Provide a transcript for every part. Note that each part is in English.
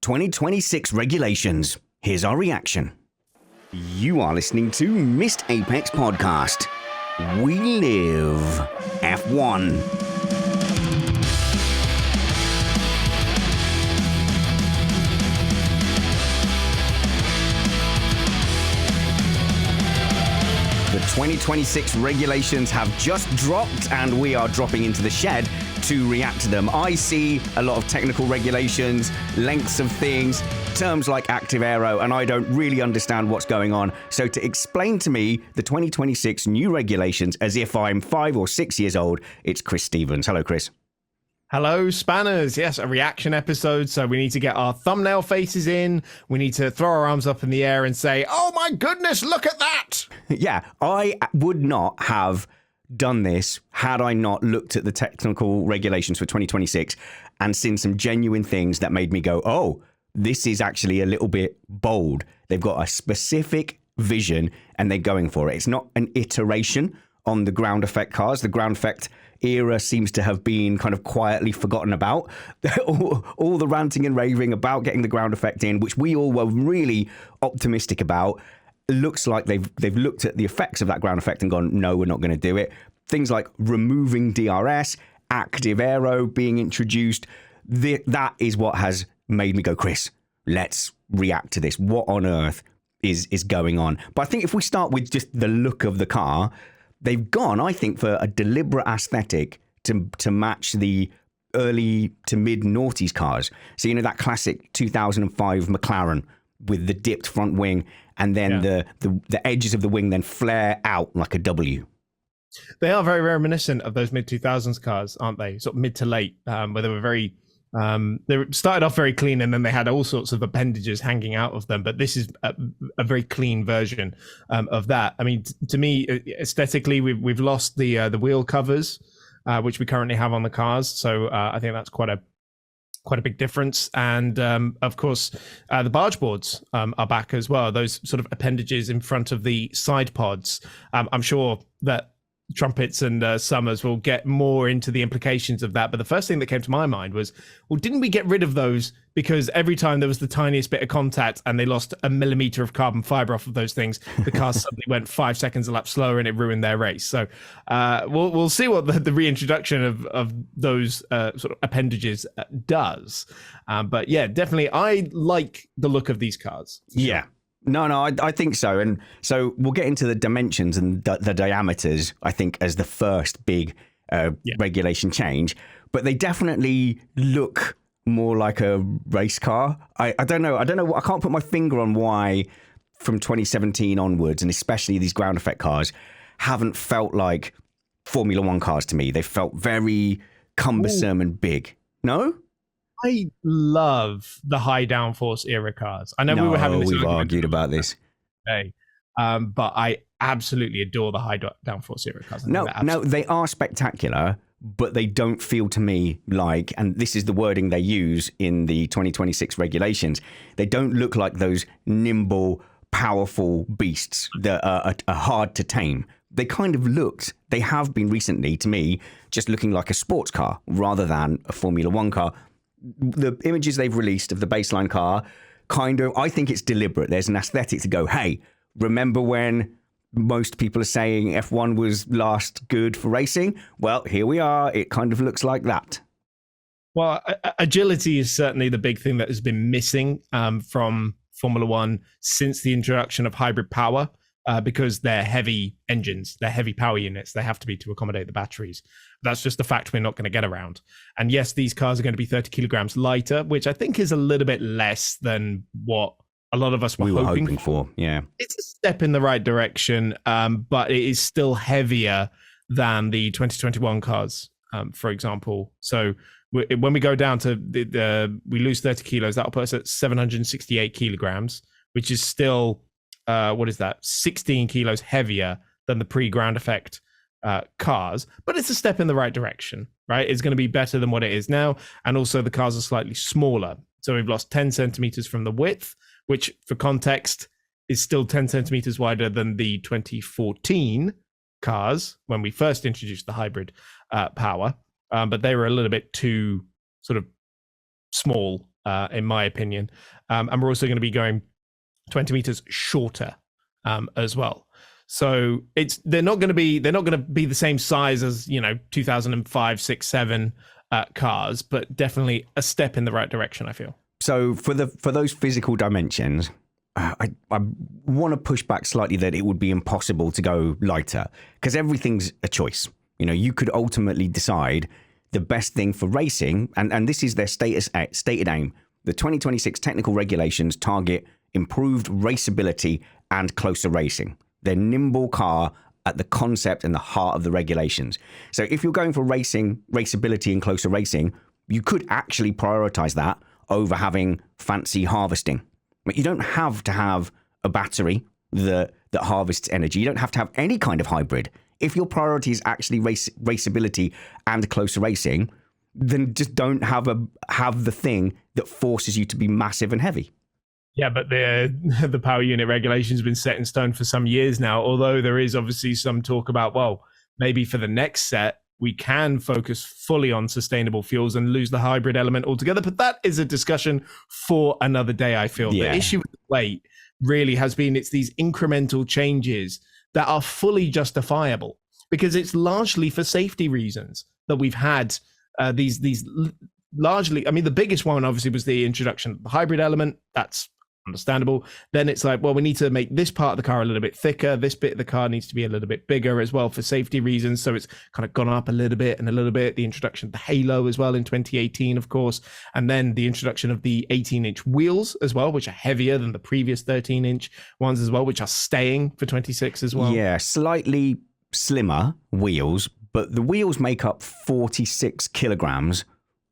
2026 regulations. Here's our reaction. You are listening to Missed Apex Podcast. We live F1. The 2026 regulations have just dropped and we are dropping into the shed to react to them. I see a lot of technical regulations, lengths of things, terms like active aero, and I don't really understand what's going on. So to explain to me the 2026 new regulations as if I'm 5 or 6 years old, it's Chris Stevens. Hello, Chris. Hello, Spanners. Yes, a reaction episode. So we need to get our thumbnail faces in. We need to throw our arms up in the air and say, oh my goodness, look at that. Yeah, I would not have done this had I not looked at the technical regulations for 2026 and seen some genuine things that made me go, oh, this is actually a little bit bold. They've got a specific vision and they're going for it. It's not an iteration on the ground effect cars. The ground effect era seems to have been kind of quietly forgotten about. all the ranting and raving about getting the ground effect in, which we all were really optimistic about, looks like they've looked at the effects of that ground effect and gone, no, we're not going to do it. Things like removing DRS, active aero being introduced, that is what has made me go, Chris, let's react to this. What on earth is going on? But I think if we start with just the look of the car, they've gone, I think, for a deliberate aesthetic to match the early to mid noughties cars. So, you know, that classic 2005 McLaren with the dipped front wing and then the edges of the wing then flare out like a W. They are very reminiscent of those mid-2000s cars, aren't they? Sort of mid to late, where they were very... they started off very clean and then they had all sorts of appendages hanging out of them. But this is a very clean version of that. I mean, to me, aesthetically, we've lost the wheel covers, which we currently have on the cars. So I think that's quite a big difference. And of course, the barge boards are back as well. Those sort of appendages in front of the side pods. I'm sure that Trumpets and Summers will get more into the implications of that. But the first thing that came to my mind was, well, didn't we get rid of those because every time there was the tiniest bit of contact and they lost a millimeter of carbon fiber off of those things, the car suddenly went 5 seconds a lap slower and it ruined their race. So we'll see what the reintroduction of those sort of appendages does. But yeah, definitely, I like the look of these cars. Yeah. No, I think so. And so we'll get into the dimensions and the diameters, I think, as the first big regulation change. But they definitely look more like a race car. I don't know. I can't put my finger on why from 2017 onwards, and especially these ground effect cars, haven't felt like Formula One cars to me. They felt very cumbersome and big. No? I love the high downforce era cars. I know we were having this we've argued about this today, but I absolutely adore the high downforce era cars. No, they are spectacular, but they don't feel to me like, and this is the wording they use in the 2026 regulations, they don't look like those nimble, powerful beasts that are hard to tame. They have been recently, to me, just looking like a sports car rather than a Formula One car. The images they've released of the baseline car, I think it's deliberate. There's an aesthetic to go, hey, remember when most people are saying F1 was last good for racing? Well, here we are. It kind of looks like that. Well, agility is certainly the big thing that has been missing from Formula One since the introduction of hybrid power. Because they're heavy engines, they're heavy power units. They have to be to accommodate the batteries. That's just the fact we're not going to get around. And yes, these cars are going to be 30 kilograms lighter, which I think is a little bit less than what a lot of us were hoping for. Yeah, it's a step in the right direction, but it is still heavier than the 2021 cars, for example. So when we go down to we lose 30 kilos, that'll put us at 768 kilograms, which is still... what is that? 16 kilos heavier than the pre-ground effect cars, but it's a step in the right direction, right? It's going to be better than what it is now. And also the cars are slightly smaller. So we've lost 10 centimeters from the width, which for context is still 10 centimeters wider than the 2014 cars when we first introduced the hybrid power. But they were a little bit too sort of small in my opinion. And we're also going to be going 20 meters shorter as well. So they're not going to be the same size as 2005, 6, 7 cars, but definitely a step in the right direction, I feel. So for those physical dimensions, I want to push back slightly that it would be impossible to go lighter, because everything's a choice. You could ultimately decide the best thing for racing, and this is their stated aim. The 2026 technical regulations target improved raceability and closer racing. Their nimble car at the concept and the heart of the regulations. So if you're going for raceability and closer racing, you could actually prioritize that over having fancy harvesting. But you don't have to have a battery that harvests energy. You don't have to have any kind of hybrid. If your priority is actually raceability and closer racing, then just don't have the thing that forces you to be massive and heavy. Yeah, but the power unit regulation has been set in stone for some years now, although there is obviously some talk about, well, maybe for the next set, we can focus fully on sustainable fuels and lose the hybrid element altogether. But that is a discussion for another day, I feel. Yeah. The issue with the weight really has been it's these incremental changes that are fully justifiable, because it's largely for safety reasons that we've had these largely, I mean, the biggest one obviously was the introduction of the hybrid element. That's understandable. Then it's like, well, we need to make this part of the car a little bit thicker. This bit of the car needs to be a little bit bigger as well for safety reasons. So it's kind of gone up a little bit and a little bit. The introduction of the Halo as well in 2018, of course. And then the introduction of the 18-inch wheels as well, which are heavier than the previous 13-inch ones as well, which are staying for 26 as well. Yeah, slightly slimmer wheels, but the wheels make up 46 kilograms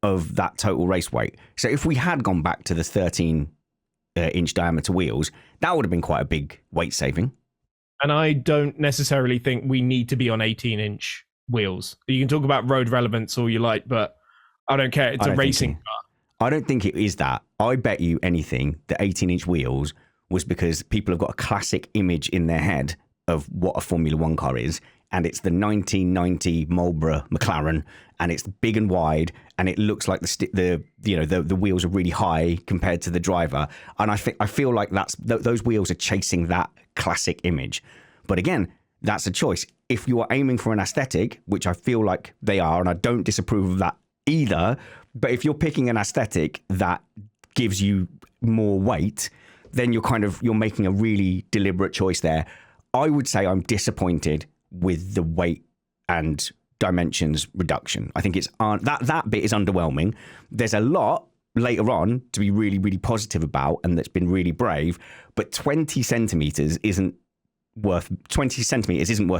of that total race weight. So if we had gone back to the 13-inch diameter wheels, that would have been quite a big weight saving. And I don't necessarily think we need to be on 18-inch wheels. You can talk about road relevance all you like, but I don't care. It's a racing car. I don't think it is that. I bet you anything the 18-inch wheels was because people have got a classic image in their head of what a Formula One car is, and it's the 1990 Marlboro McLaren, and it's big and wide, and it looks like the wheels are really high compared to the driver. And I feel like those wheels are chasing that classic image. But again, that's a choice. If you are aiming for an aesthetic, which I feel like they are, and I don't disapprove of that either, but if you're picking an aesthetic that gives you more weight, then you're making a really deliberate choice there. I would say I'm disappointed with the weight and dimensions reduction. I think it's that bit is underwhelming. There's a lot later on to be really, really positive about, and that's been really brave. But 20 centimeters isn't worth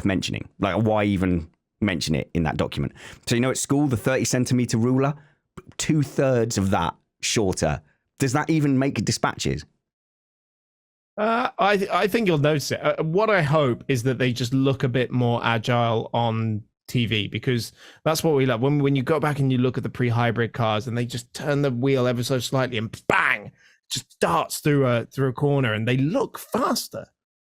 mentioning. Like, why even mention it in that document? So at school, the 30 centimeter ruler, 2/3 of that shorter. Does that even make dispatches? I think you'll notice it. What I hope is that they just look a bit more agile on TV, because that's what we love. When you go back and you look at the pre-hybrid cars and they just turn the wheel ever so slightly and bang, just darts through a corner, and they look faster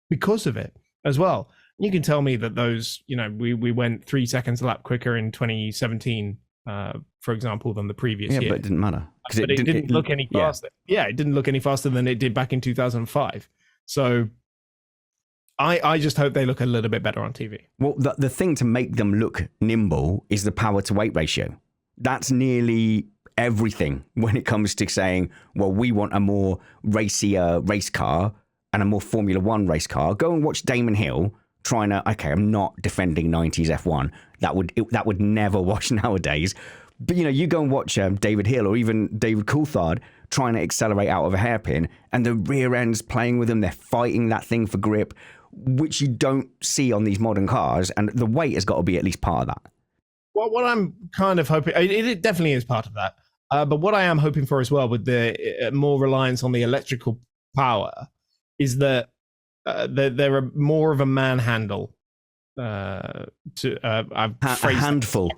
because of it as well. You can tell me that those, we went 3 seconds a lap quicker in 2017, for example, than the previous year. Yeah, but it didn't matter. But it didn't look any faster. Yeah, it didn't look any faster than it did back in 2005. So I just hope they look a little bit better on TV. Well, the thing to make them look nimble is the power to weight ratio. That's nearly everything when it comes to saying, well, we want a more racier race car and a more Formula One race car. Go and watch Damon Hill trying to, okay, I'm not defending 90s F1. That would never wash nowadays. But, you go and watch David Hill or even David Coulthard trying to accelerate out of a hairpin, and the rear end's playing with them. They're fighting that thing for grip, which you don't see on these modern cars. And the weight has got to be at least part of that. Well, what I'm kind of hoping, it definitely is part of that. But what I am hoping for as well, with the more reliance on the electrical power, is that there are more of a manhandle a handful.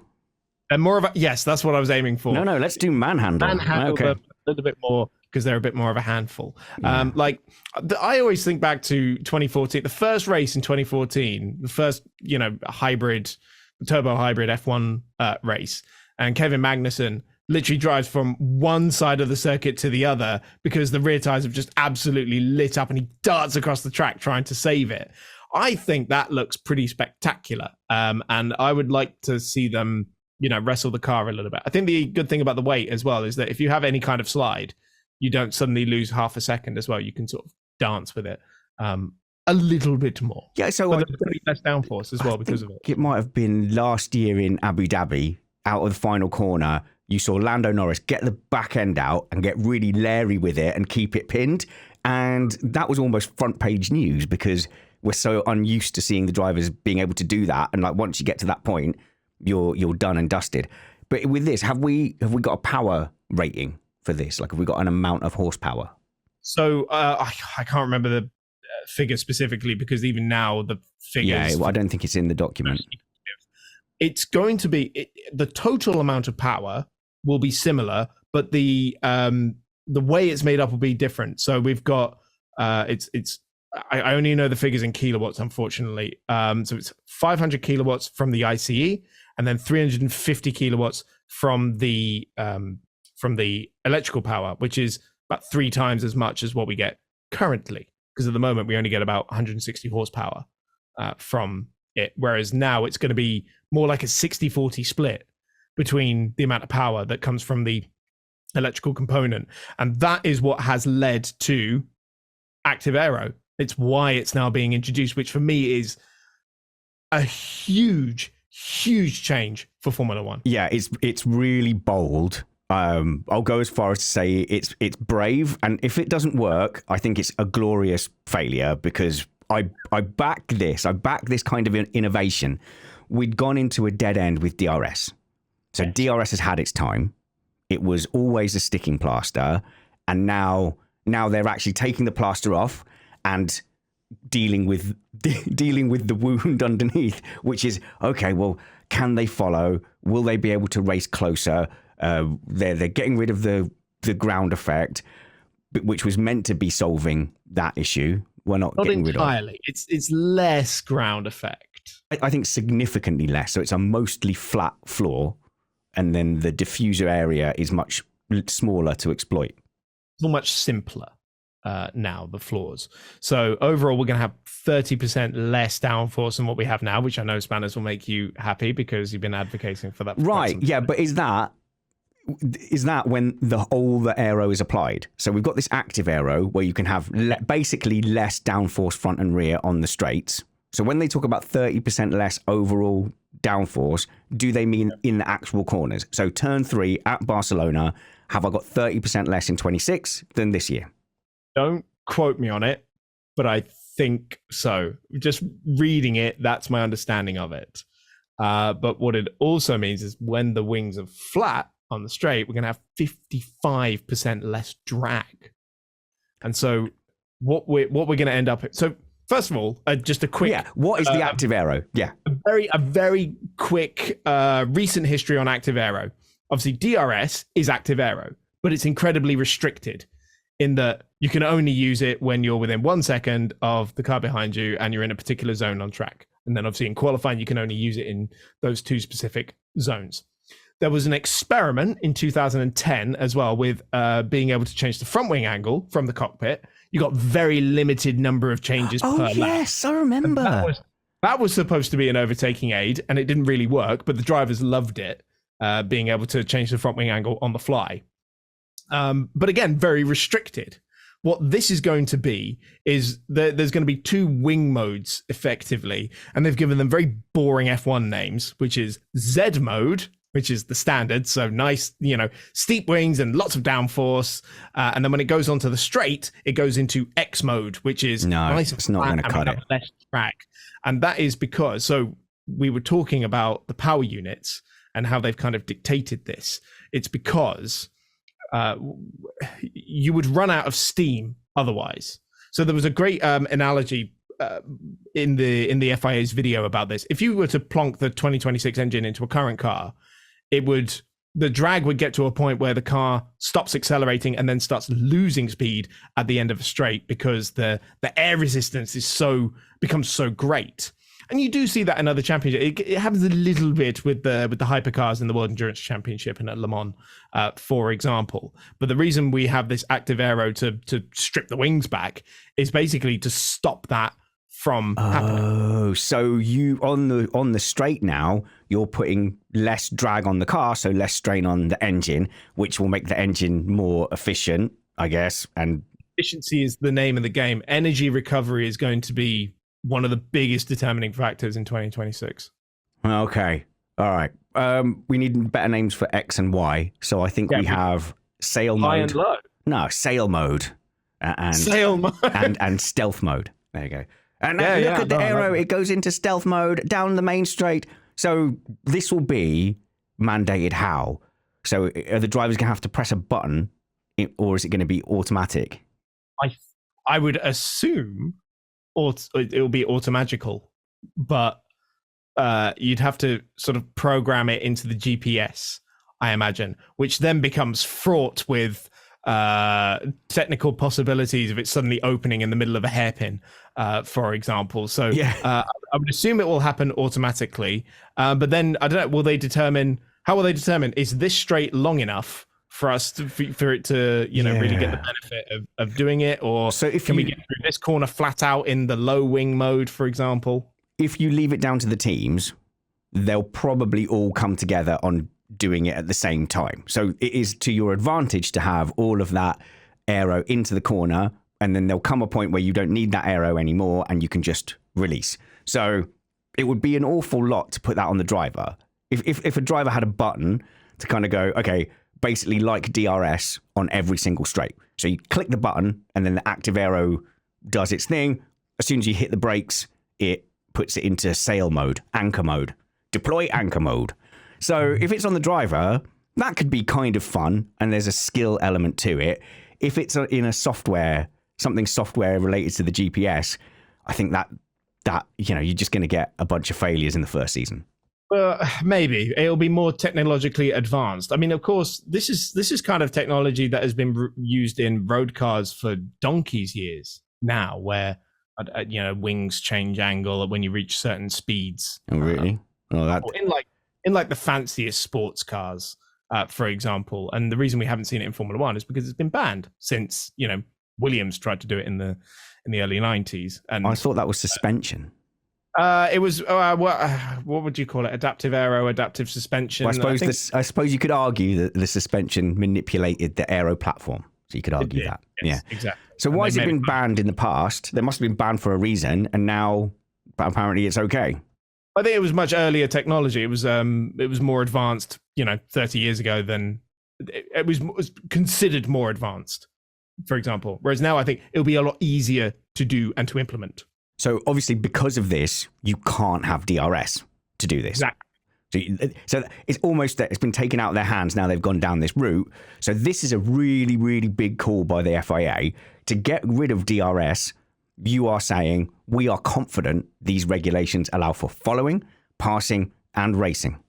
And more of a, yes, that's what I was aiming for. No, let's do manhandle. Okay. A little bit more, because they're a bit more of a handful. Yeah. I always think back to 2014, the first race in 2014, the first, turbo hybrid F1 race, and Kevin Magnussen literally drives from one side of the circuit to the other because the rear tires have just absolutely lit up, and he darts across the track trying to save it. I think that looks pretty spectacular, and I would like to see them, wrestle the car a little bit. I think the good thing about the weight as well is that if you have any kind of slide, you don't suddenly lose half a second as well. You can sort of dance with it a little bit more. Yeah, so but there's going to be less downforce as well because of it. It might have been last year in Abu Dhabi, out of the final corner, you saw Lando Norris get the back end out and get really leery with it and keep it pinned. And that was almost front page news because we're so unused to seeing the drivers being able to do that. And like once you get to that point, you're done and dusted. But with this, have we got a power rating for this? Like, have we got an amount of horsepower? So I can't remember the figure specifically because even now the figures. Yeah, well, I don't think it's in the document. It's going to be the total amount of power will be similar, but the way it's made up will be different. So we've got I only know the figures in kilowatts, unfortunately. So it's 500 kilowatts from the ICE, and then 350 kilowatts from the electrical power, which is about 3 times as much as what we get currently. Because at the moment we only get about 160 horsepower from it, whereas now it's going to be more like a 60-40 split between the amount of power that comes from the electrical component, and that is what has led to active aero. It's why it's now being introduced, which for me is a huge change for Formula One. Yeah, it's really bold. I'll go as far as to say it's brave, and if it doesn't work, I think it's a glorious failure because I back this kind of innovation. We'd gone into a dead end with DRS. So yes. DRS has had its time. It was always a sticking plaster, and now they're actually taking the plaster off and dealing with the wound underneath, which is okay. Well, can they follow? Will they be able to race closer? They're getting rid of the ground effect, which was meant to be solving that issue. We're not getting rid of entirely. It's less ground effect. I think significantly less. So it's a mostly flat floor, and then the diffuser area is much smaller to exploit. It's much simpler now, the floors. So overall, we're going to have 30% less downforce than what we have now, which I know, Spanners, will make you happy because you've been advocating for that. Right, yeah, but is that when all the aero is applied? So we've got this active aero where you can have basically less downforce front and rear on the straights. So when they talk about 30% less overall downforce, do they mean in the actual corners? So turn 3 at Barcelona, have I got 30% less in 26 than this year? Don't quote me on it, but I think so. Just reading it, that's my understanding of it. But what it also means is when the wings are flat on the straight, we're going to have 55% less drag. And so what we're going to end up. So first of all, just a quick. Yeah. What is the active aero? Yeah. A very quick recent history on active aero. Obviously, DRS is active aero, but it's incredibly restricted in that you can only use it when you're within 1 second of the car behind you and you're in a particular zone on track. And then obviously in qualifying, you can only use it in those 2 specific zones. There was an experiment in 2010 as well with being able to change the front wing angle from the cockpit. You got very limited number of changes per lap. Oh, yes, I remember. That was supposed to be an overtaking aid, and it didn't really work, but the drivers loved it, being able to change the front wing angle on the fly. But again, very restricted. What this is going to be is there's going to be 2 wing modes effectively, and they've given them very boring F1 names, which is Z mode, which is the standard, so nice, steep wings and lots of downforce. And then when it goes onto the straight, it goes into X mode, which is nice. It's not going to cut it. Less track, and that is because we were talking about the power units and how they've kind of dictated this. It's because you would run out of steam otherwise. So there was a great analogy in the FIA's video about this. If you were to plonk the 2026 engine into a current car, the drag would get to a point where the car stops accelerating and then starts losing speed at the end of a straight because the air resistance becomes so great. And you do see that in other championships. It happens a little bit with the hypercars in the World Endurance Championship and at Le Mans, for example. But the reason we have this active aero to strip the wings back is basically to stop that from happening. Oh, so you on the straight now, you're putting less drag on the car, so less strain on the engine, which will make the engine more efficient, I guess. And efficiency is the name of the game. Energy recovery is going to be one of the biggest determining factors in 2026. Okay. All right. We need better names for X and Y. So I think we have sail mode. High and low. No, sail mode. And Sail mode. and stealth mode. There you go. And look at the aero. It goes into stealth mode down the main straight. So this will be mandated how? So are the drivers going to have to press a button, or is it going to be automatic? I would assume it will be automagical, but you'd have to sort of program it into the GPS, I imagine, which then becomes fraught with technical possibilities of it suddenly opening in the middle of a hairpin, for example. So I would assume it will happen automatically, but then I don't know. How will they determine is this straight long enough for us for it to really get the benefit of doing it, or so can we get through this corner flat out in the low wing mode, for example? If you leave it down to the teams, they'll probably all come together on doing it at the same time. So it is to your advantage to have all of that aero into the corner, and then there'll come a point where you don't need that aero anymore and you can just release. So it would be an awful lot to put that on the driver. If a driver had a button to kind of go, okay, basically like DRS on every single straight. So you click the button and then the active aero does its thing. As soon as you hit the brakes, it puts it into sail mode, anchor mode, deploy anchor mode. So if it's on the driver, that could be kind of fun, and there's a skill element to it. If it's in a software, something software related to the GPS, I think that you're just going to get a bunch of failures in the first season. Maybe it'll be more technologically advanced. I mean, of course, this is kind of technology that has been used in road cars for donkey's years now, where wings change angle when you reach certain speeds. Oh, really? In like the fanciest sports cars, for example. And the reason we haven't seen it in Formula One is because it's been banned since Williams tried to do it in the early 90s. And I thought that was suspension. It was what would you call it? Adaptive aero, adaptive suspension. Well, I suppose you could argue that the suspension manipulated the aero platform. So you could argue that. Yes, yeah, exactly. So why has it been banned in the past? There must have been banned for a reason, and now apparently it's okay. I think it was much earlier technology. It was more advanced, 30 years ago than it was considered more advanced, for example. Whereas now I think it'll be a lot easier to do and to implement. So obviously because of this, you can't have DRS to do this. Exactly. So it's almost that it's been taken out of their hands. Now they've gone down this route. So this is a really, really big call by the FIA to get rid of DRS. You are saying we are confident these regulations allow for following, passing, and racing,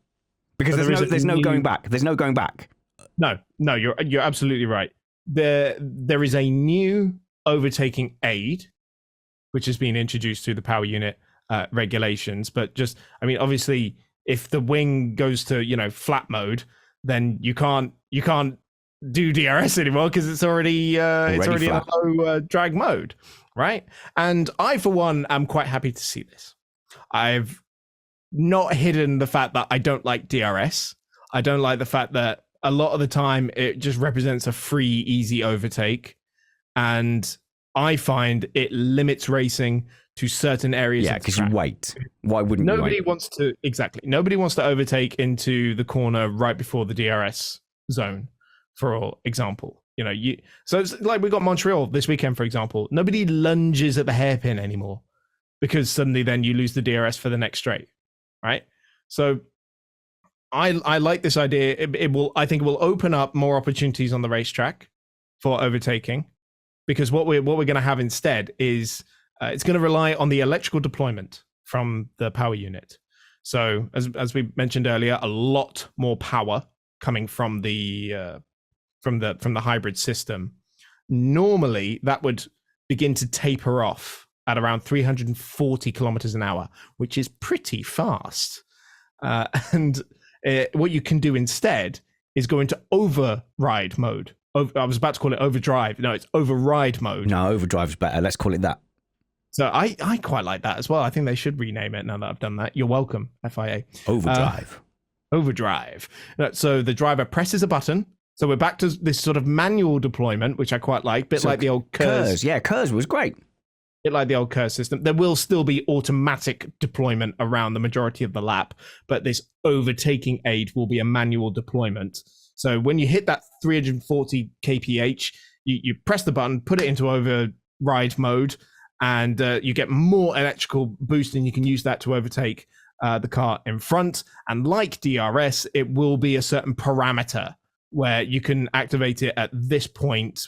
because there's no going back. There's no going back. No, you're absolutely right. There is a new overtaking aid, which has been introduced through the power unit regulations. But obviously, if the wing goes to flat mode, then you can't do DRS anymore because it's already in a low drag mode, right? And I, for one, am quite happy to see this. I've not hidden the fact that I don't like DRS. I don't like the fact that a lot of the time it just represents a free, easy overtake, and I find it limits racing to certain areas. Yeah, because you wait. Why wouldn't you wait? Nobody wants to overtake into the corner right before the DRS zone, for example. So it's like we got Montreal this weekend, for example. Nobody lunges at the hairpin anymore because suddenly then you lose the DRS for the next straight, right? So I like this idea. I think it will open up more opportunities on the racetrack for overtaking, because what we're going to have instead is it's going to rely on the electrical deployment from the power unit. So as we mentioned earlier, a lot more power coming from the hybrid system. Normally, that would begin to taper off at around 340 kilometers an hour, which is pretty fast. And what you can do instead is go into override mode. I was about to call it overdrive. No, it's override mode. No, overdrive's better. Let's call it that. So I quite like that as well. I think they should rename it now that I've done that. You're welcome, FIA. Overdrive. Overdrive. So the driver presses a button. So we're back to this sort of manual deployment, which I quite like. Bit like the old KERS. Yeah, KERS was great. Bit like the old KERS system. There will still be automatic deployment around the majority of the lap, but this overtaking aid will be a manual deployment. So when you hit that 340 kph, you press the button, put it into override mode, and you get more electrical boost, and you can use that to overtake the car in front. And like DRS, it will be a certain parameter where you can activate it at this point.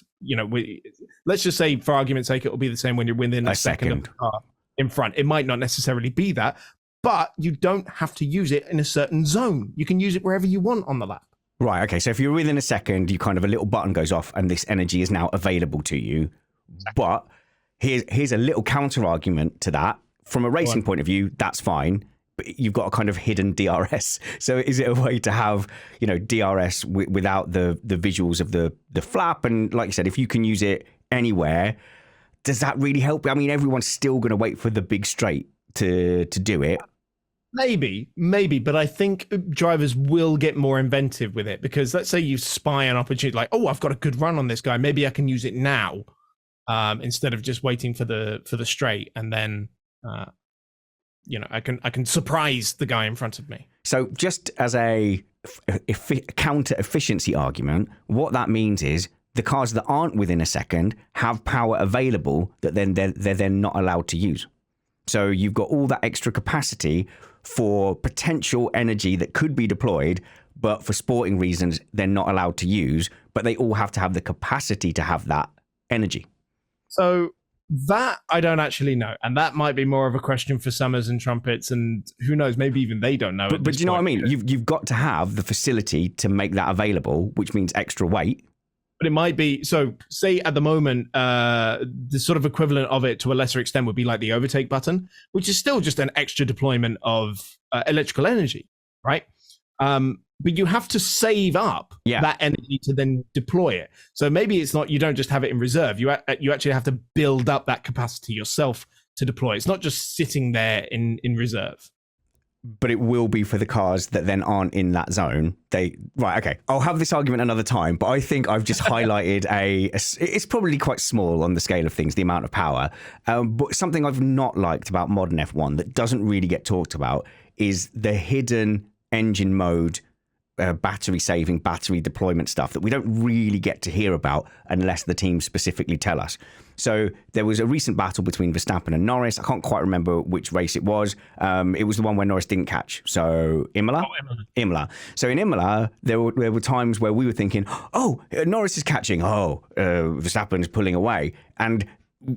Let's just say, for argument's sake, it will be the same when you're within a second of the car in front. It might not necessarily be that, but you don't have to use it in a certain zone. You can use it wherever you want on the lap. Right, okay, so if you're within a second, you kind of, a little button goes off and this energy is now available to you. Exactly. But here's a little counter argument to that. From a racing point of view, that's fine, but you've got a kind of hidden DRS. So is it a way to have, DRS without the visuals of the flap? And like you said, if you can use it anywhere, does that really help? I mean, everyone's still going to wait for the big straight to do it. Maybe, but I think drivers will get more inventive with it, because let's say you spy an opportunity, like, oh, I've got a good run on this guy, maybe I can use it now, instead of just waiting for the straight, and then I can surprise the guy in front of me. So just as a counter efficiency argument, what that means is the cars that aren't within a second have power available that then they're then not allowed to use. So you've got all that extra capacity for potential energy that could be deployed, but for sporting reasons, they're not allowed to use, but they all have to have the capacity to have that energy. So that I don't actually know. And that might be more of a question for Summers and Trumpets, and who knows, maybe even they don't know. But do you know what I mean? You've got to have the facility to make that available, which means extra weight. But it might be, so say at the moment, the sort of equivalent of it to a lesser extent would be like the overtake button, which is still just an extra deployment of electrical energy, right? But you have to save up that energy to then deploy it. So maybe it's not, you don't just have it in reserve. You actually have to build up that capacity yourself to deploy. It's not just sitting there in reserve. But it will be for the cars that then aren't in that zone. Right, okay. I'll have this argument another time, but I think I've just highlighted it's probably quite small on the scale of things, the amount of power. But something I've not liked about modern F1 that doesn't really get talked about is the hidden engine mode, battery saving, battery deployment stuff that we don't really get to hear about unless the team specifically tell us. So there was a recent battle between Verstappen and Norris. I can't quite remember which race it was. It was the one where Norris didn't catch. So Imola? Imola. So in Imola, there were times where we were thinking, Norris is catching. Verstappen is pulling away. And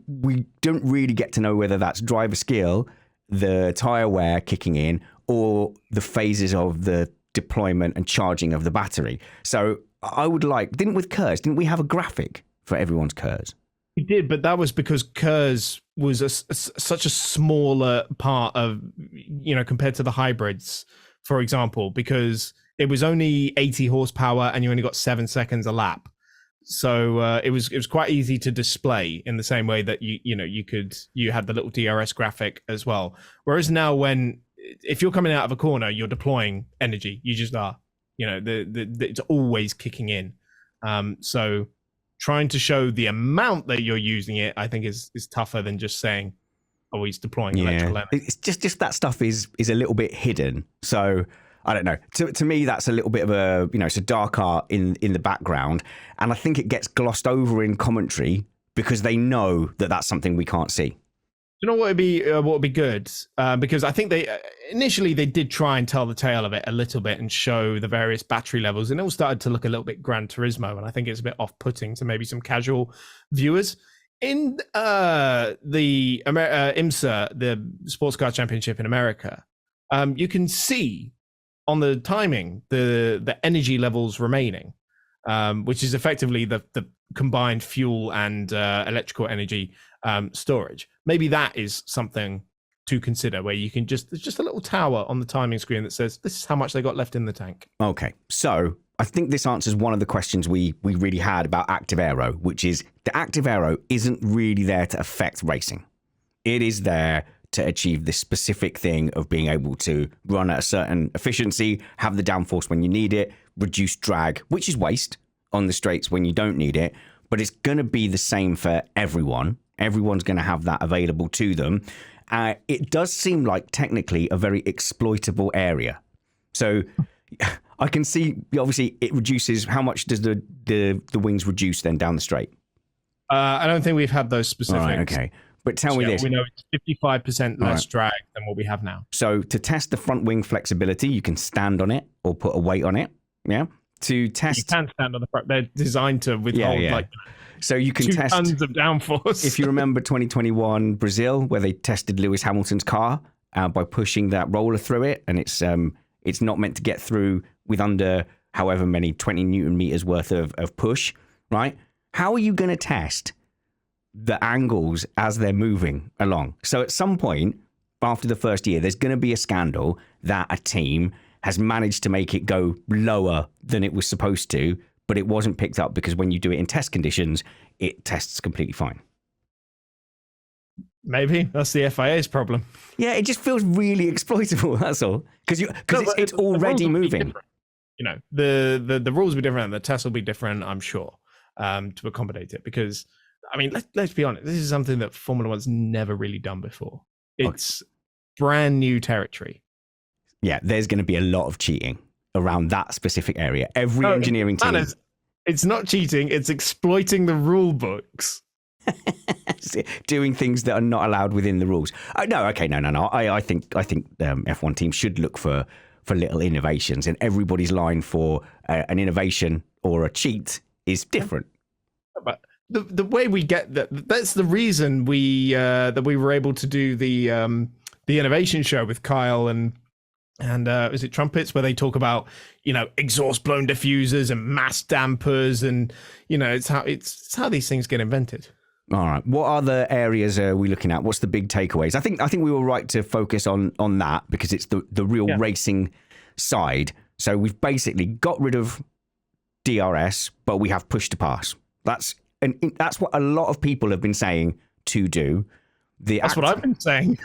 we don't really get to know whether that's driver skill, the tyre wear kicking in, or the phases of the deployment and charging of the battery. So I would didn't we have a graphic for everyone's KERS? We did, but that was because KERS was such a smaller part of, compared to the hybrids, for example, because it was only 80 horsepower and you only got 7 seconds a lap. So it was quite easy to display in the same way that you had the little DRS graphic as well. Whereas now, if you're coming out of a corner, you're deploying energy. You just are. It's always kicking in. So trying to show the amount that you're using it, I think is tougher than just saying, he's deploying electrical energy. It's just that stuff is a little bit hidden. So I don't know. To me, that's a little bit of a, it's a dark art in the background. And I think it gets glossed over in commentary because they know that that's something we can't see. You know what would be good? Because I think they initially did try and tell the tale of it a little bit and show the various battery levels, and it all started to look a little bit Gran Turismo, and I think it's a bit off-putting to maybe some casual viewers. In the IMSA, the Sports Car Championship in America, you can see on the timing the energy levels remaining. which is effectively the combined fuel and electrical energy storage. Maybe that is something to consider, where you can there's just a little tower on the timing screen that says this is how much they got left in the tank. Okay, so I think this answers one of the questions we really had about active aero, which is the active aero isn't really there to affect racing. It is there to achieve this specific thing of being able to run at a certain efficiency, have the downforce when you need it, reduce drag, which is waste on the straights when you don't need it, but it's going to be the same for everyone. Everyone's going to have that available to them. It does seem like technically a very exploitable area. So I can see, obviously, it reduces. How much does the wings reduce then down the straight? I don't think we've had those specifics. All right, okay. But tell me this. We know it's 55% less drag than what we have now. So to test the front wing flexibility, you can stand on it or put a weight on it. Yeah. To test. You can stand on the front. They're designed to withhold like so you can 2 test tons of downforce. If you remember 2021 Brazil, where they tested Lewis Hamilton's car by pushing that roller through it, and it's not meant to get through with under however many 20 Newton meters worth of push, right? How are you going to test the angles as they're moving along? So at some point after the first year, there's going to be a scandal that a team has managed to make it go lower than it was supposed to, but it wasn't picked up because when you do it in test conditions, it tests completely fine. Maybe that's the FIA's problem. Yeah, it just feels really exploitable. That's all, because it's already moving. You know, the rules will be different, and the tests will be different, I'm sure, to accommodate it. Because I mean, let's be honest, this is something that Formula One's never really done before. It's brand new territory. Yeah, there's going to be a lot of cheating around that specific area. Every engineering team. It's not cheating, it's exploiting the rule books. Doing things that are not allowed within the rules. No. I think F1 teams should look for little innovations, and everybody's line for an innovation or a cheat is different. But the way we get that's the reason we that we were able to do the innovation show with Kyle and is it Trumpets, where they talk about, you know, exhaust blown diffusers and mass dampers, and you know, it's how these things get invented. All right. What other areas are we looking at? What's the big takeaways? I think we were right to focus on that because it's the real racing side. So we've basically got rid of DRS, but we have push to pass. That's what a lot of people have been saying to do. That's what I've been saying.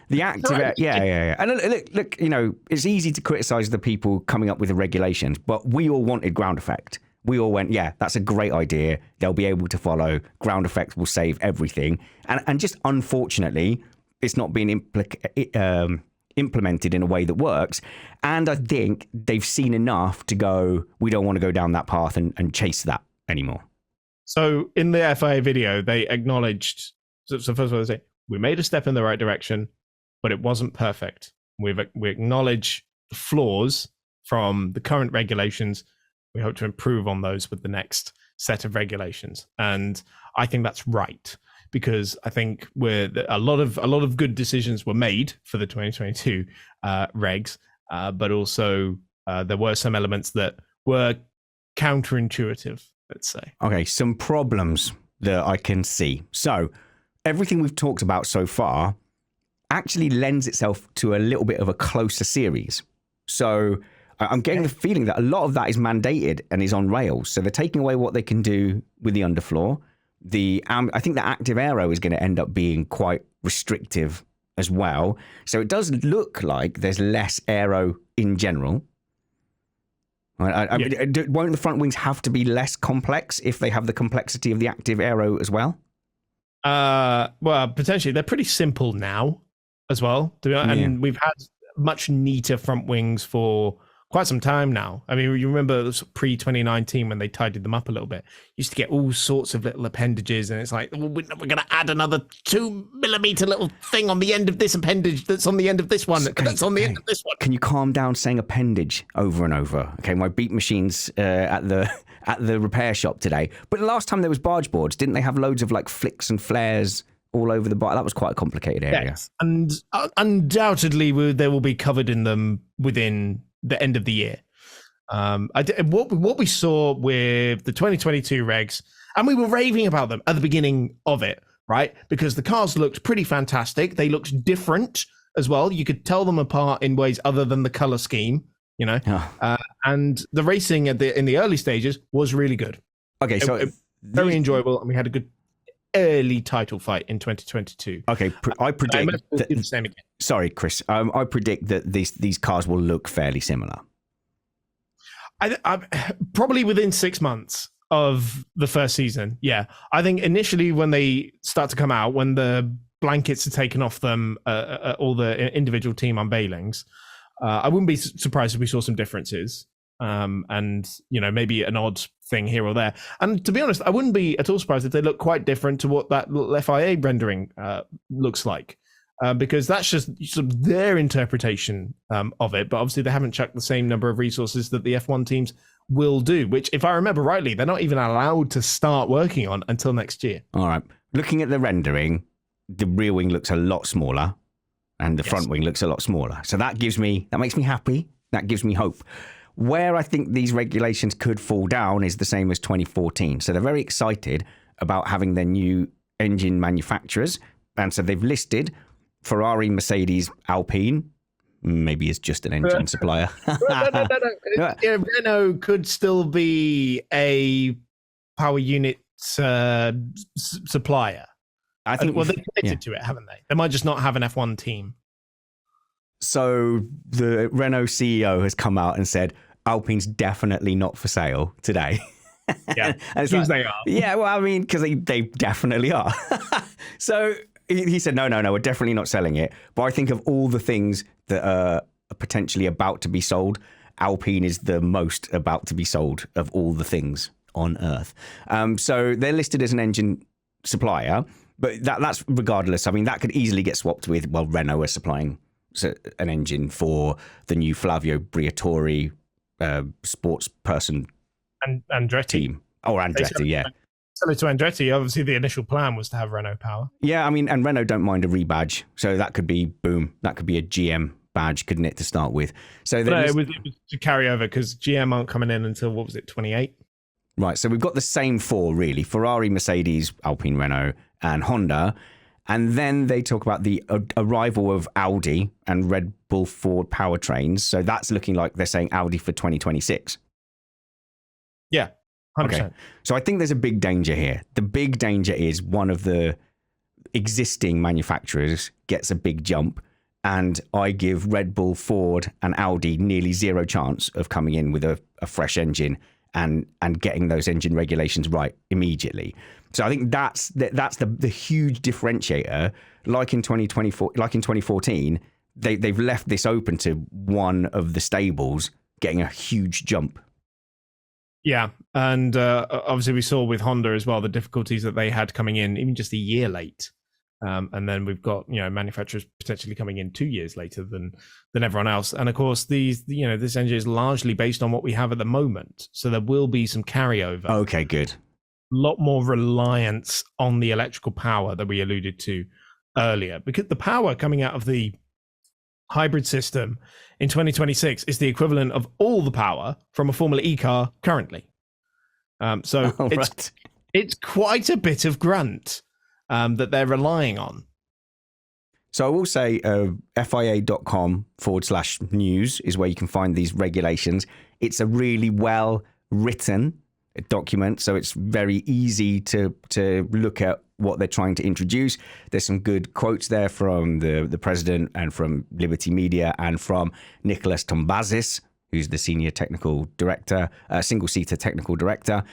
The active, yeah. And look, you know, it's easy to criticize the people coming up with the regulations, but we all wanted ground effect. We all went, yeah, that's a great idea. They'll be able to follow. Ground effect will save everything. And just unfortunately, it's not being implemented in a way that works. And I think they've seen enough to go, we don't want to go down that path and chase that anymore. So in the FIA video, they acknowledged, so first of all, they say, we made a step in the right direction, but it wasn't perfect. We acknowledge the flaws from the current regulations. We hope to improve on those with the next set of regulations. And I think that's right, because I think a lot of good decisions were made for the 2022 regs, but also there were some elements that were counterintuitive, let's say. Okay, some problems that I can see. So everything we've talked about so far actually lends itself to a little bit of a closer series. So I'm getting the feeling that a lot of that is mandated and is on rails. So they're taking away what they can do with the underfloor. I think the active aero is going to end up being quite restrictive as well. So it does look like there's less aero in general. Won't the front wings have to be less complex if they have the complexity of the active aero as well? Well, potentially. They're pretty simple now as well. And we've had much neater front wings for quite some time now. I mean, you remember pre-2019 when they tidied them up a little bit, you used to get all sorts of little appendages, and it's like, well, we're going to add another 2 millimeter little thing on the end of this appendage that's on the end of this one, that's on the end of this one. Can you calm down saying appendage over and over? Okay, my beat machine's at the repair shop today. But the last time there was barge boards, didn't they have loads of like flicks and flares all over the bar? That was quite a complicated area. Yes, and undoubtedly they will be covered in them within the end of the year. What we saw with the 2022 regs, and we were raving about them at the beginning of it, right? Because the cars looked pretty fantastic. They looked different as well. You could tell them apart in ways other than the color scheme, and the racing in the early stages was really good. Okay, so very enjoyable, and we had a good early title fight in 2022. Okay, I predict. Sorry, Chris. I predict that these cars will look fairly similar. I probably within 6 months of the first season. Yeah, I think initially when they start to come out, when the blankets are taken off them, all the individual team unveilings, I wouldn't be surprised if we saw some differences. And maybe an odd thing here or there. And to be honest, I wouldn't be at all surprised if they look quite different to what that FIA rendering looks like, because that's just sort of their interpretation of it. But obviously, they haven't chucked the same number of resources that the F1 teams will do, which, if I remember rightly, they're not even allowed to start working on until next year. All right. Looking at the rendering, the rear wing looks a lot smaller, and the front wing looks a lot smaller. So that makes me happy. That gives me hope. Where I think these regulations could fall down is the same as 2014. So they're very excited about having their new engine manufacturers. And so they've listed Ferrari, Mercedes, Alpine, maybe it's just an engine supplier. No. Renault could still be a power unit supplier. I think, they're committed to it, haven't they? They might just not have an F1 team. So the Renault CEO has come out and said Alpine's definitely not for sale today. Yeah, and they are. Yeah, well, I mean, because they definitely are. So he said, no, we're definitely not selling it. But I think of all the things that are potentially about to be sold, Alpine is the most about to be sold of all the things on Earth. So they're listed as an engine supplier, but that's regardless. I mean, that could easily get swapped with, Renault are supplying an engine for the new Flavio Briatore sports person Andretti team. Oh, Andretti, yeah. Similar to Andretti, obviously the initial plan was to have Renault power. Yeah, I mean, and Renault don't mind a rebadge, so that could be that could be a GM badge, couldn't it, to start with? So it was to carry over because GM aren't coming in until 28. Right, so we've got the same four really: Ferrari, Mercedes, Alpine, Renault, and Honda. And then they talk about the arrival of Audi and Red Bull Ford powertrains. So that's looking like they're saying Audi for 2026. Yeah, 100%. Okay. So I think there's a big danger here. The big danger is one of the existing manufacturers gets a big jump, and I give Red Bull, Ford, and Audi nearly zero chance of coming in with a fresh engine and getting those engine regulations right immediately. So I think that's the huge differentiator. Like in 2024, like in 2014, they've left this open to one of the stables getting a huge jump. Yeah, and obviously we saw with Honda as well the difficulties that they had coming in even just a year late. And then we've got manufacturers potentially coming in 2 years later than everyone else. And of course, this engine is largely based on what we have at the moment, so there will be some carryover. Okay, good. A lot more reliance on the electrical power that we alluded to earlier, because the power coming out of the hybrid system in 2026 is the equivalent of all the power from a Formula E car currently. It's quite a bit of grunt that they're relying on. So I will say FIA.com/news is where you can find these regulations. It's a really well written document, so it's very easy to look at what they're trying to introduce. There's some good quotes there from the president and from Liberty Media and from Nicholas Tombazis, who's the senior technical director, single-seater technical director.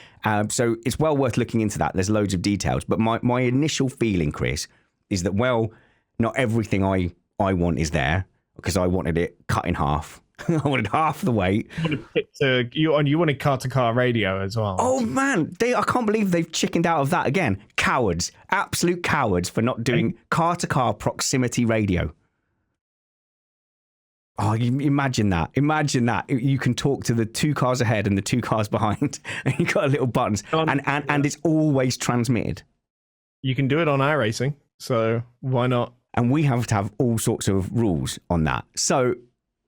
So it's well worth looking into that. There's loads of details. But my initial feeling, Chris, is that, not everything I want is there, because I wanted it cut in half. I wanted half the weight. You wanted car-to-car radio as well. Oh, man. I can't believe they've chickened out of that again. Cowards. Absolute cowards for not doing car-to-car proximity radio. Oh, imagine that. Imagine that. You can talk to the two cars ahead and the two cars behind, and you've got little buttons, and it's always transmitted. You can do it on iRacing, so why not? And we have to have all sorts of rules on that. So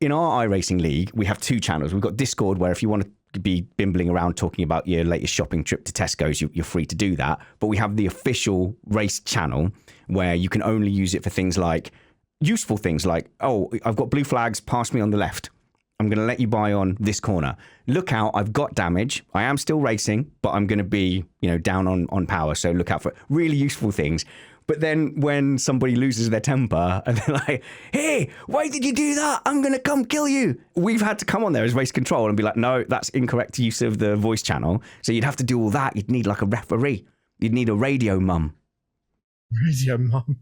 in our iRacing League, we have 2 channels. We've got Discord, where if you want to be bimbling around talking about your latest shopping trip to Tesco's, you're free to do that. But we have the official race channel, where you can only use it for things like useful things like, oh, I've got blue flags, pass me on the left. I'm going to let you by on this corner. Look out, I've got damage. I am still racing, but I'm going to be, down on power. So look out for it. Really useful things. But then when somebody loses their temper and they're like, hey, why did you do that? I'm going to come kill you. We've had to come on there as race control and be like, no, that's incorrect use of the voice channel. So you'd have to do all that. You'd need like a referee. You'd need a radio mum. Radio mum.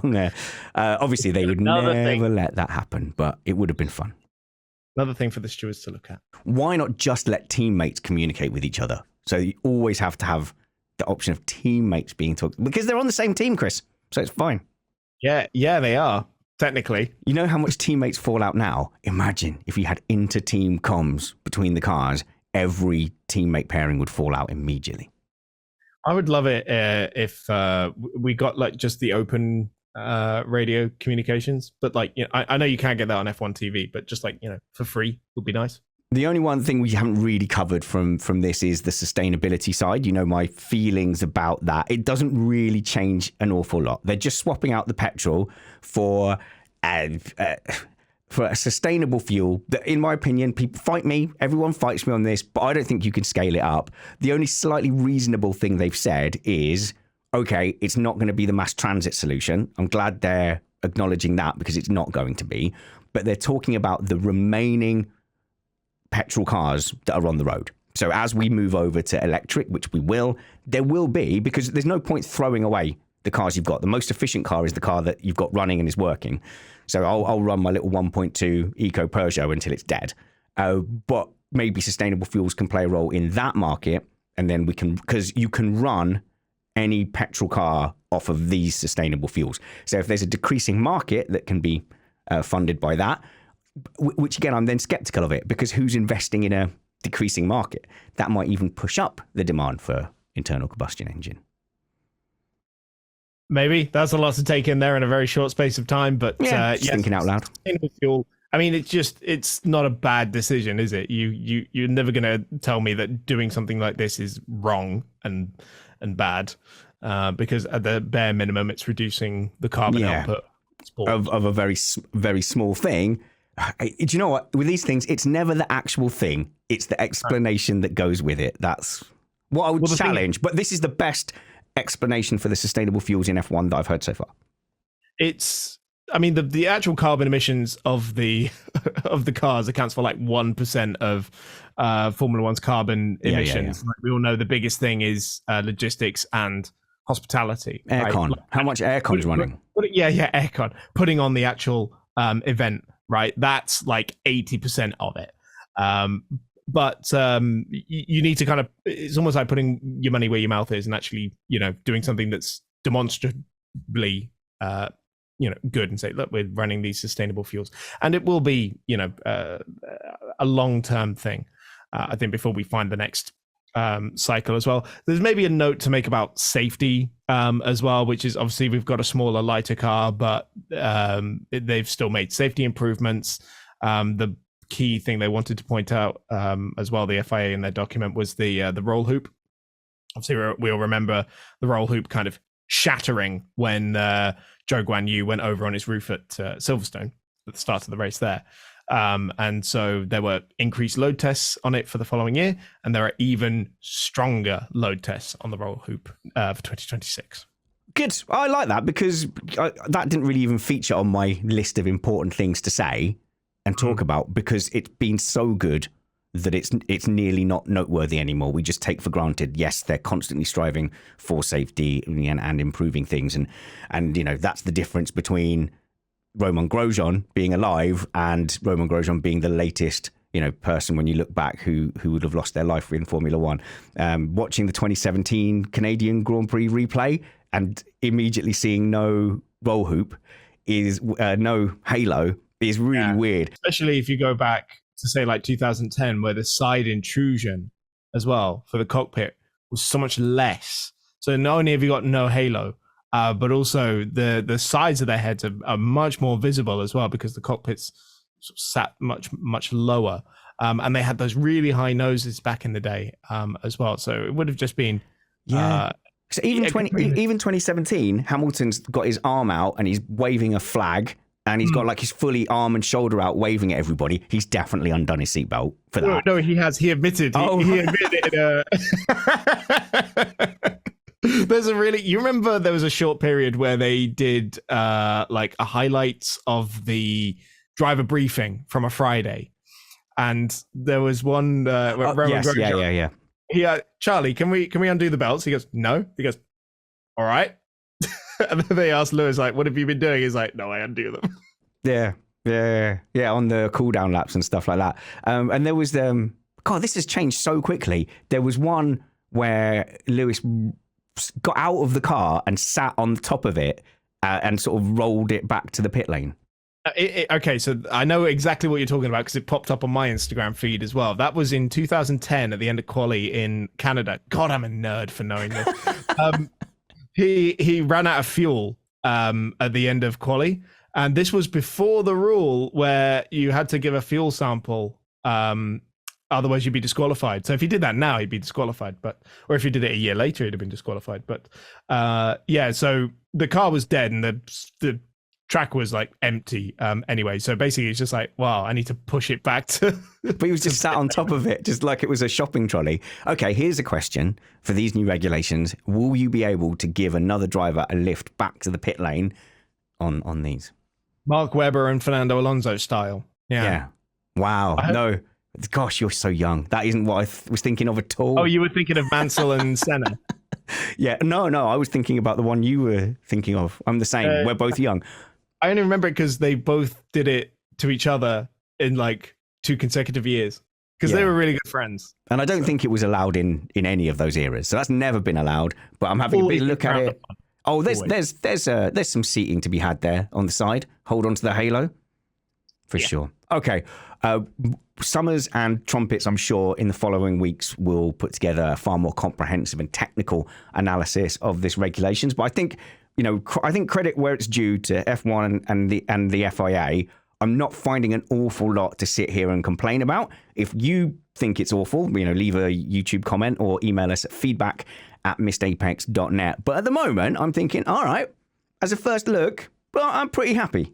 On there. Obviously, they would never let that happen, but it would have been fun. Another thing for the stewards to look at. Why not just let teammates communicate with each other? So you always have to have the option of teammates being talked, because they're on the same team, Chris. So it's fine. Yeah, they are, technically. You know how much teammates fall out now? Imagine if you had inter-team comms between the cars, every teammate pairing would fall out immediately. I would love it if we got like just the open radio communications, but like, I know you can't get that on F1 TV, but just like, for free would be nice. The only one thing we haven't really covered from this is the sustainability side. My feelings about that. It doesn't really change an awful lot. They're just swapping out the petrol for a sustainable fuel that, in my opinion, people fight me. Everyone fights me on this, but I don't think you can scale it up. The only slightly reasonable thing they've said is, okay, it's not going to be the mass transit solution. I'm glad they're acknowledging that, because it's not going to be. But they're talking about the remaining petrol cars that are on the road. So as we move over to electric, which we will, there will be, because there's no point throwing away the cars you've got. The most efficient car is the car that you've got running and is working. So I'll run my little 1.2 Eco Peugeot until it's dead. But maybe sustainable fuels can play a role in that market. And then we can, because you can run any petrol car off of these sustainable fuels. So if there's a decreasing market that can be funded by that, which again, I'm then skeptical of it, because who's investing in a decreasing market? That might even push up the demand for internal combustion engine. Maybe. That's a lot to take in there in a very short space of time, but just thinking out loud. Sustainable fuel, I mean, it's not a bad decision, is it? You're never going to tell me that doing something like this is wrong and bad, because at the bare minimum, it's reducing the carbon output of a very, very small thing. Do you know what? With these things, it's never the actual thing. It's the explanation that goes with it. That's what I would challenge. But this is the best explanation for the sustainable fuels in F1 that I've heard so far. The actual carbon emissions of the cars accounts for like 1% of Formula One's carbon emissions. Like, we all know the biggest thing is logistics and hospitality. Aircon. Right? How much aircon's running? Aircon. Putting on the actual event. Right, that's like 80% of it. But you need to kind of, it's almost like putting your money where your mouth is and actually, doing something that's demonstrably, good, and say, look, we're running these sustainable fuels. And it will be, a long-term thing, I think, before we find the next cycle as well. There's maybe a note to make about safety as well, which is obviously we've got a smaller, lighter car, but they've still made safety improvements. The key thing they wanted to point out as well, the FIA in their document, was the roll hoop. Obviously, we all remember the roll hoop kind of shattering when Zhou Guanyu went over on his roof at Silverstone at the start of the race there. And so there were increased load tests on it for the following year, and there are even stronger load tests on the roll hoop for 2026. Good. I like that, because that didn't really even feature on my list of important things to say and talk about, because it's been so good that it's nearly not noteworthy anymore. We just take for granted, yes, they're constantly striving for safety and improving things. And that's the difference between Romain Grosjean being alive and Romain Grosjean being the latest, person when you look back who would have lost their life in Formula One. Watching the 2017 Canadian Grand Prix replay and immediately seeing no roll hoop is no halo is really weird. Especially if you go back to say like 2010, where the side intrusion as well for the cockpit was so much less. So not only have you got no halo, but also the sides of their heads are much more visible as well, because the cockpit's sort of sat much lower, and they had those really high noses back in the day as well. So it would have just been So even 2017, Hamilton's got his arm out and he's waving a flag. And he's got like his fully arm and shoulder out waving at everybody. He's definitely undone his seatbelt for that. No, he has. He admitted. He admitted it. You remember there was a short period where they did like a highlights of the driver briefing from a Friday. And there was one where Roman Grosjean, Charlie, can we undo the belts? He goes, no. He goes, all right. And then they asked Lewis, like, what have you been doing? He's like, no, I undo them. Yeah, on the cool down laps and stuff like that. And there was, God, this has changed so quickly. There was one where Lewis got out of the car and sat on the top of it and sort of rolled it back to the pit lane. Okay, so I know exactly what you're talking about because it popped up on my Instagram feed as well. That was in 2010 at the end of quali in Canada. God, I'm a nerd for knowing this. He ran out of fuel at the end of quali, and this was before the rule where you had to give a fuel sample, otherwise you'd be disqualified. So if he did that now, he'd be disqualified. Or if he did it a year later, he'd have been disqualified. But so the car was dead, and the track was like empty anyway. So basically, it's just like, wow, I need to push it back to. But he was just sat on top of it, just like it was a shopping trolley. Okay, here's a question for these new regulations: will you be able to give another driver a lift back to the pit lane on these? Mark Webber and Fernando Alonso style. Yeah. Wow. No. Gosh, you're so young. That isn't what I was thinking of at all. Oh, you were thinking of Mansell and Senna. Yeah. No. I was thinking about the one you were thinking of. I'm the same. We're both young. I only remember it because they both did it to each other in like 2 consecutive years because they were really good friends. And I don't think it was allowed in any of those eras. So that's never been allowed. But I'm having a big look at it. Oh, there's some seating to be had there on the side. Hold on to the halo for sure. Okay. Summers and Trumpets, I'm sure, in the following weeks will put together a far more comprehensive and technical analysis of this regulations. But I think, I think credit where it's due to F1 and the FIA. I'm not finding an awful lot to sit here and complain about. If you think it's awful, leave a YouTube comment or email us at feedback@missedapex.net. But at the moment, I'm thinking, all right, as a first look, well, I'm pretty happy.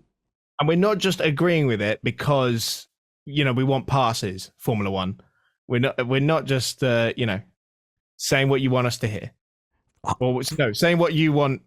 And we're not just agreeing with it because, we want passes, Formula One. We're not just, saying what you want us to hear. Or saying what you want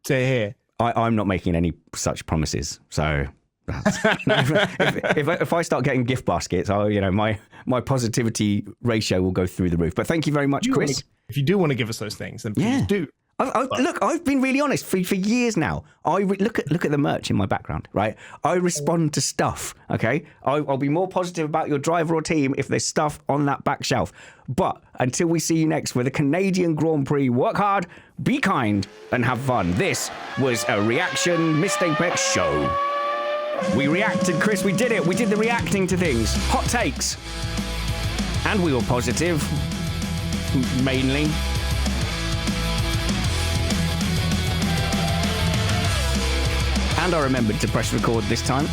to hear. I'm not making any such promises. So if I start getting gift baskets, my positivity ratio will go through the roof. But thank you very much, Chris. If you do want to give us those things, then please do. Look, I've been really honest for years now. Look at the merch in my background, right? I respond to stuff, okay? I'll be more positive about your driver or team if there's stuff on that back shelf. But until we see you next with a Canadian Grand Prix, work hard, be kind, and have fun. This was a Reaction Mistapex show. We reacted, Chris. We did it. We did the reacting to things. Hot takes. And we were positive, mainly. And I remembered to press record this time.